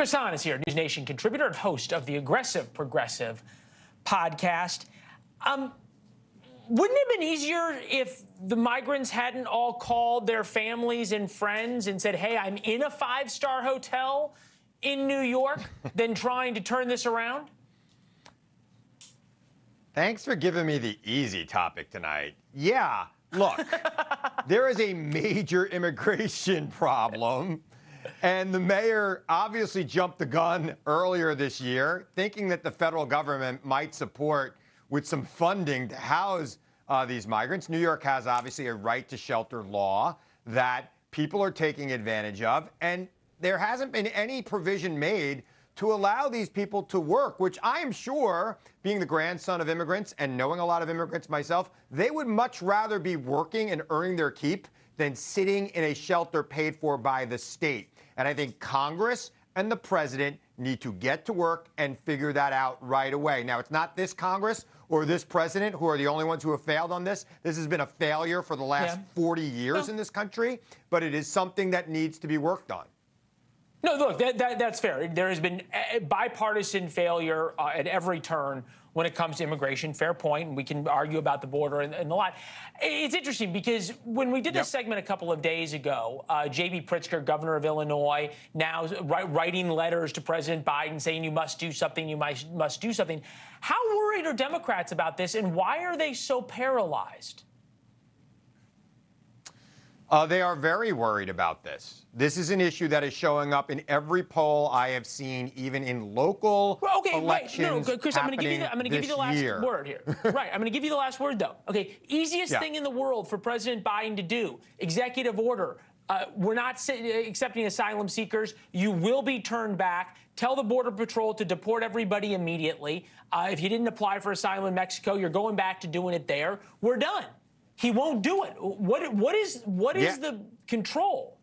Chris Hahn is here, NewsNation contributor and host of the Aggressive Progressive podcast. Wouldn't it have been easier if the migrants hadn't all called their families and friends and said, hey, I'm in a five-star hotel in New York, than trying to turn this around? Thanks for giving me the easy topic tonight. Yeah, look, there is a major immigration problem. And the mayor obviously jumped the gun earlier this year, thinking that the federal government might support with some funding to house these migrants. New York has obviously a right to shelter law that people are taking advantage of. And there hasn't been any provision made to allow these people to work, which I am sure, being the grandson of immigrants and knowing a lot of immigrants myself, they would much rather be working and earning their keep than sitting in a shelter paid for by the state. And I think Congress and the president need to get to work and figure that out right away. Now, it's not this Congress or this president who are the only ones who have failed on this. This has been a failure for the last 40 years in this country, but it is something that needs to be worked on. No, look, that's fair. There has been bipartisan failure at every turn when it comes to immigration. Fair point. And we can argue about the border and the lot. It's interesting because when we did this segment a couple of days ago, J.B. Pritzker, governor of Illinois, now writing letters to President Biden saying you must do something, you must do something. How worried are Democrats about this, and why are they so paralyzed? They are very worried about this. This is an issue that is showing up in every poll I have seen, even in local elections. No, Chris, I'm going to give you the last word here. Right, I'm going to give you the last word, though. Okay, easiest thing in the world for President Biden to do, executive order. We're not accepting asylum seekers. You will be turned back. Tell the Border Patrol to deport everybody immediately. If you didn't apply for asylum in Mexico, you're going back to doing it there. We're done. He won't do it. What is the control?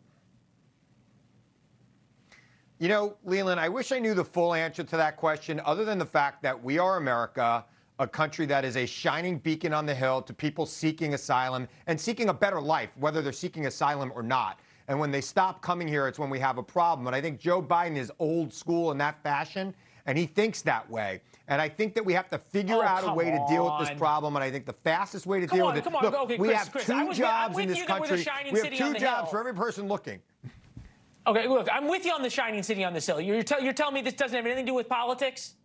You know, Leland, I wish I knew the full answer to that question, other than the fact that we are America, a country that is a shining beacon on the hill to people seeking asylum and seeking a better life, whether they're seeking asylum or not. And when they stop coming here, it's when we have a problem. And I think Joe Biden is old school in that fashion, and he thinks that way. And I think that we have to figure out a way to deal with this problem. And I think the fastest way to deal with it, look, okay, we have Chris, two jobs in this country. We have two jobs for every person looking. Okay, look, I'm with you on the shining city on this hill. You're telling me this doesn't have anything to do with politics?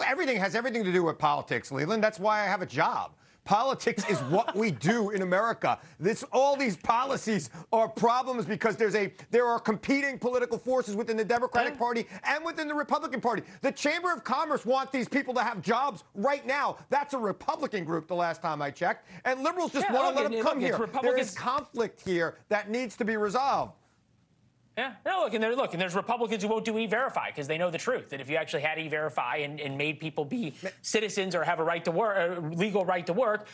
Everything has everything to do with politics, Leland. That's why I have a job. Politics is what we do in America. All these policies are problems because there are competing political forces within the Democratic Party and within the Republican Party. The Chamber of Commerce want these people to have jobs right now. That's a Republican group the last time I checked. And liberals just want to let them come here. There is conflict here that needs to be resolved. Yeah, no, look, and there's Republicans who won't do E-Verify because they know the truth, that if you actually had E-Verify and made people be citizens or have a right to work, legal right to work,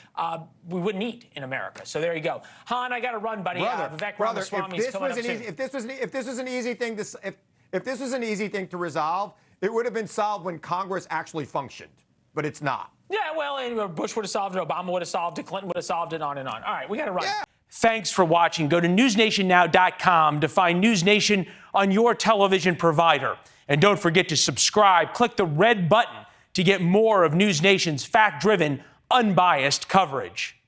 we wouldn't eat in America. So there you go. Han, I got to run, buddy. Brother, if this was an easy thing to resolve, it would have been solved when Congress actually functioned, but it's not. Yeah, well, Bush would have solved it, Obama would have solved it, Clinton would have solved it, on and on. All right, we got to run. Yeah. Thanks for watching. Go to newsnationnow.com to find NewsNation on your television provider. And don't forget to subscribe. Click the red button to get more of NewsNation's fact-driven, unbiased coverage.